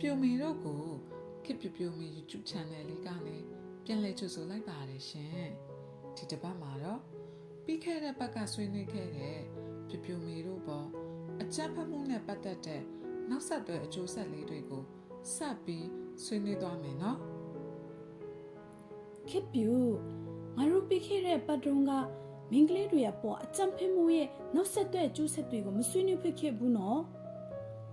ပြိုမီတို့ကိုခေတ်ပြိုမီ YouTube channel လေးကနေပြန်လည်ကြိုဆိုလိုက်ပါတယ်ရှင်ဒီတစ်ပတ်မှာတော့ပြီးခဲ့တဲ့ဘက်ကဆွေးနွေးခဲ့တဲ့ပြိုမီတို့ပေါ်အကြမ်းဖက်မှုနဲ့ပတ်သက်တဲ့နောက်ဆက်တွဲအကျိုးဆက်လေးတွေကိုဆက်ပြီးဆွေးနွေးသွားမယ်နော်ခေတ်ပြူငါတို့ပြီးခဲ့တဲ့ပတ်တုန်းကမင်းကလေးတွေအပေါ်အကြမ်းဖက်မှုရဲ့နောက်ဆက်တွဲအကျိုးဆက်တွေကိုမဆွေးနွေးဖြစ်ဘူးနော်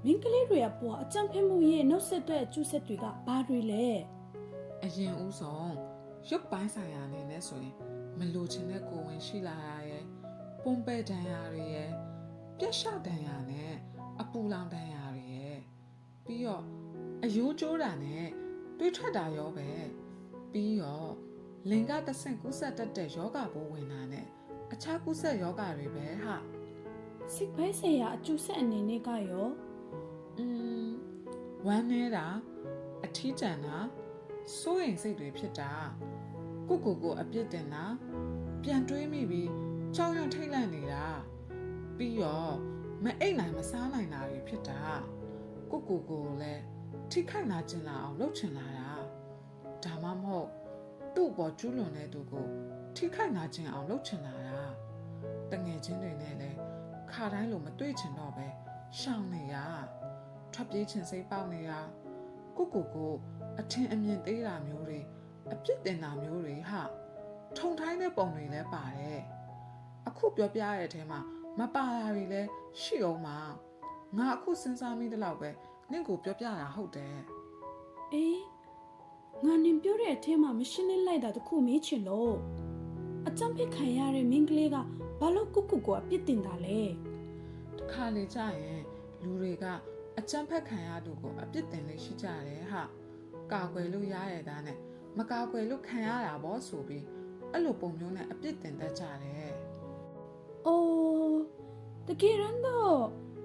မင်းကလေးတွေအပေါ်အကြမ်းဖက်မှုရဲ့နောက်ဆက်တွဲအကျိုးဆက်တွေကဘာတွေလဲအရင်ဦးဆုံးရုပ်ပိုင်းဆိုင်ရာအနေနဲ့ဆိုရင်မလိုချင်တဲ့ကိုယ်ဝင်ရှိလာရရဲ့ပုံပဲဒဏ်ရာတွေရဲ့ပြက်ရှောက်ဒဏ်ရာနဲ့အပူလောင်ဒဏ်ရာတွေရဲ့ပြီးတော့အယိုးကျိုးတာနဲ့တွေးထွက်တာရောပဲပြီးတော့လင်ကတဆင့်ကူးဆက်တတ်တဲ့ယောဂပိုးဝင်တာနဲ့အခြားကူးဆက်ယောဂတွေပဲဟာစိတ်ပိုင်းဆိုင်ရာအကျိုးဆက်အနေနဲ့ကရောဝမ်းနေတာအထီးကျန်တာစိုးရိမ်စိတ်တွေဖြစ်တာကိုအပြစ်တင်တာပြန်တွေးမိပြီးကြောက်ရွံ့ထိတ်လန့်နေတာပြီးတော့မအိတ်နိုင်မစားနိုင်တာတွေဖြစ်တာကိုလည်းထိခိုက်နာကျင်လာအောင်လုပ်ချင်လာတာဒါမှမဟုတ်သူ့ပေါ်ကျူးလွန်တဲ့သူကိုထိခိုက်နာကျင်အောင်လုပ်ချင်လာတာတငယ်ချင်းတွေနဲ့လည်းခါတိုင်းလိုမတွေ့ချင်တော့ပဲရှောင်နေရထွက်ပြေးချင်စိတ်ပေါက်နေတာကိုအထင်အမြင်သေးတာမျိုးတွေအပြစ်တင်တာမျိုးတွေဟာထုံထိုင်းတဲ့ပုံတွေလည်းပါတယ်အခုပြောပြရတဲ့အထဲမှာမပါတာတွေလည်းရှိအောင်မှာငါအခုစဉ်းစားမိတဲ့လောက်ပဲနင့်ကိုပြောပြတာဟုတ်တယ်အေးငါနင်ပြောတဲ့အထဲမှာမရှင်းလင်းလိုက်တာတခုမေးချင်လို့အကြမ်းဖက်ခံရတဲ့မင်းကလေးကဘာလို့ကိုအပြစ်တင်တာလဲတခါလေကြာရင်လူတွေကအကြမ်းဖက်ခံရသူကိုအပြစ်တင်လေးရှိကြတယ်ဟာကာကွယ်လို့ရရတဲ့နဲ့မကာကွယ်လို့ခံရတာပေါ့ဆိုပြီးအဲ့လိုပုံမျိုးနဲ့အပြစ်တင်တတ်ကြတယ်။အိုးတကယ်တော့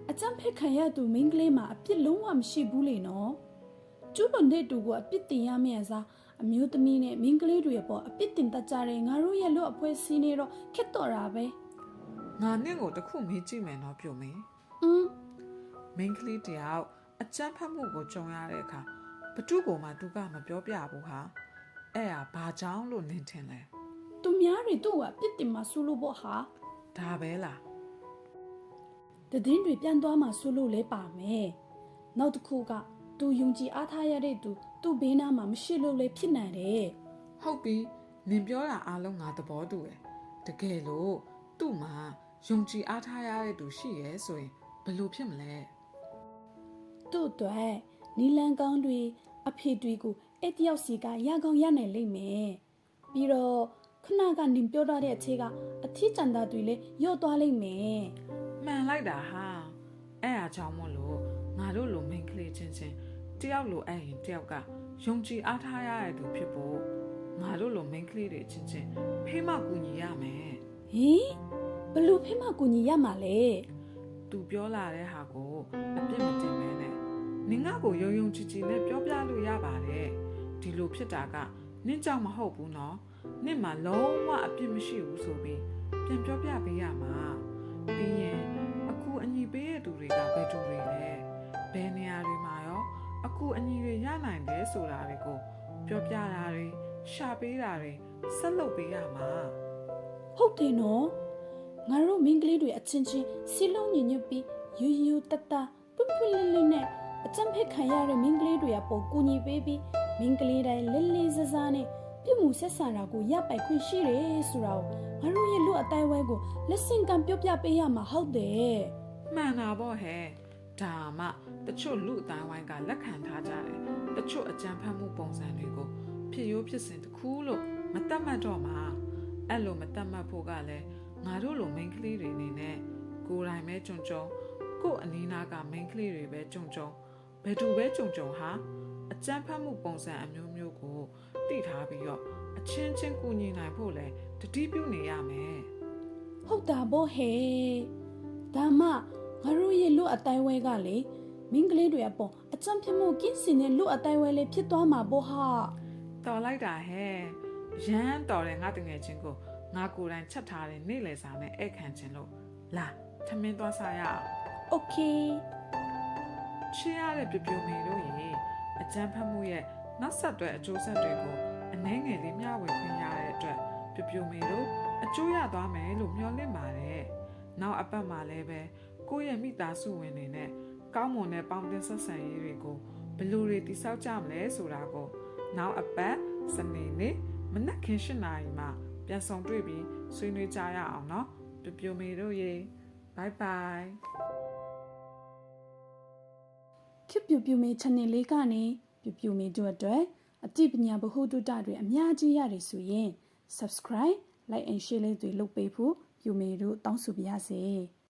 အကြမ်းဖက်ခံရသူမင်းကလေးမှာအပြစ်လုံးဝမရှိဘူးလေနော်။ကျူးလွန်တဲ့သူကအပြစ်တင်ရမယ့်အစားအမျိုးသမီးနဲ့မင်းကလေးတွေပေါ်အပြစ်တင်တတ်ကြတယ်ငါတို့ရဲ့လူအဖွဲစီးနေတော့ခက်တော့တာပဲ။ငါနဲ့ကိုတခုမေးကြည့်မယ်နော်ပြုံမင်း။မင်းကလေးတယောက်အကြမ်းဖက်မှုကိုကြုံရတဲ့အခါဘသူ့ကိုမှသူကမပြောပြဘူးဟာအဲ့ဟာဘာကြောင့်လို့နင်ထင်လဲသူများတွေသူ့ကအပြစ်တင်မှဆိုလို့ပေါ့ဟာဒါပဲလားတည်င်းတွေပြန်သွားမှဆိုလို့လဲပါမယ်နောက်တစ်ခုကသူယုံကြည်အားထားရတဲ့သူ့ဘေးနားမှာမရှိလို့လဲဖြစ်နိုင်တယ်ဟုတ်ပြီနင်ပြောတာအားလုံးငါသဘောတူတယ်တကယ်လို့သူ့မှာယုံကြည်အားထားရတဲ့သူရှိရဲဆိုရင်ဘယ်လိုဖြစ်မလဲသူ့အတွက်နီလန်ကောင်းတွေအဖေတွေကိုအဲ့တယောက်စီကရကောင်းရနိုင်လိမ့်မယ်ပြီးတော့ခဏကနင်ပြောထားတဲ့အချက်ကအထီးကျန်တာတွေလည်းရော့သွားလိမ့်မယ်မှန်လိုက်တာဟာအဲ့အားကြောင့်မို့လို့ငါတို့လိုမိန်းကလေးချင်းတယောက်လိုအဲ့ရင်တယောက်ကယုံကြည်အားထားရတဲ့သူဖြစ်ဖို့ငါတို့လိုမိန်းကလေးတွေချင်းဖေးမကူညီရမယ်ဟင်ဘလို့ဖေးမကူညီရမှာလဲသူပြောလာတဲ့ဟာကိုအပြစ်မတင်မဲနဲ့နင်ငါ့ကိုယုံကြည်နဲ့ပြောပြလို့ရပါတယ်ဒီလိုဖြစ်တာကနင့်ကြောင့်မဟုတ်ဘူးနော်နင့်မှာလုံးဝအပြစ်မရှိဘူးဆိုပြီးပြန်ပြောပြပေးရမှာပြီးရင်အခုအညီပေးတဲ့သူတွေကဘယ်သူတွေလဲဘယ်နေရာတွေမှာရောအခုအညီတွေရနိုင်တယ်ဆိုတာတွေကိုပြောပြတာတွေရှာပေးတာတွေဆက်လုပ်ပေးရမှာဟုတ်တယ်နော်ငါတို့မင်းကလေးတွေအချင်းချင်းစီလုံးညညပြီးယူတတပွပွလင်းလင်းနဲ့အကြမ်းဖက်ခံရတဲ့မင်းကလေးတွေကပုံကူညီပေးပြီးမင်းကလေးတိုင်းလဲလဲဆဆနဲ့ပြမှုဆက်ဆံတာကိုရပိုက်ခွင့်ရှိတယ်ဆိုတာကိုငါတို့ရဲ့လူအတိုင်းဝဲကိုလက်ဆင့်ကမ်းပြောပြပေးရမှာဟုတ်တယ်မှန်တာပေါ့ဟဲ့ဒါမှတချို့လူအတိုင်းဝိုင်းကလက်ခံထားကြတယ်တချို့အကြမ်းဖက်မှုပုံစံတွေကိုဖြစ်ရိုးဖြစ်စဉ်တစ်ခုလို့မတတ်မှတ်တော့မှာအဲ့လိုမတတ်မှတ်ဖို့ကလည်းငါတို့လိုမိန်းကလေးတွေအနေနဲ့ကိုယ်တိုင်ပဲကြုံကို့အနီးနားကမိန်းကလေးတွေပဲကြုံဘယ်သူပဲကြုံဟာအကြမ်းဖက်မှုပုံစံအမျိုးမျိုးကိုသိထားပြီးတော့အချင်းချင်းကူညီနိုင်ဖို့လဲတတိပြုနေရမယ်ဟုတ်တာပေါ့ဟဲ့ဒါမှငါတို့ရဲ့လူအတိုင်းဝဲကလေမင်းကလေးတွေအပေါ်အကြမ်းဖက်မှုကင်းစင်တဲ့လူအတိုင်းဝဲလေးဖြစ်သွားမှာပေါ့ဟာတော်လိုက်တာဟဲ့ရမ်းတော်တယ်ငါတငယ်ချင်းကိုငါကိုယ်တိုင်ချက်ထားတဲ့နေ့လည်စာနဲ့ဧည့်ခံခြင်းလို့လာထမင်းသွားစားရအောင်โอเคချစ်ရတဲ့ပြပြမေတို့ရေ ကြမ်းဖက်မှုရဲ့နောက်ဆက်တွဲအကျိုးဆက်တွေကိုအနှဲငယ်လေးမျှဝေခွင့်ရတဲ့အတွက်ပြမေတို့အကျိုးရသွားမယ်လို့မျှော်လင့်ပါတယ်။နောက်အပတ်မှာလည်းပဲကိုယ့်ရဲ့မိသားစုဝင်တွေနဲ့ကောင်းမွန်တဲ့ပေါင်းသင်းဆက်ဆံရေးတွေကိုဘယ်လိုတွေတည်ဆောက်ကြမလဲဆိုတာကိုနောက်အပတ်စနေနေ့မနက်ခင်း7:00 နာရီမှာပြန်ဆောင်တွေ့ပြီးဆွေးနွေးကြရအောင်နော်ပြမေတို့ရေဘိုင်ဘိုင် ခေတ်ပြူမေ channel လေးကနေပြူမေတို့အတွက်အသိပညာဗဟုသုတတွေအများကြီးရတယ်ဆိုရင် subscribe like and share လေးတွေလုပ်ပေးဖို့ပြူမေတို့တောင်းဆိုပါရစေ။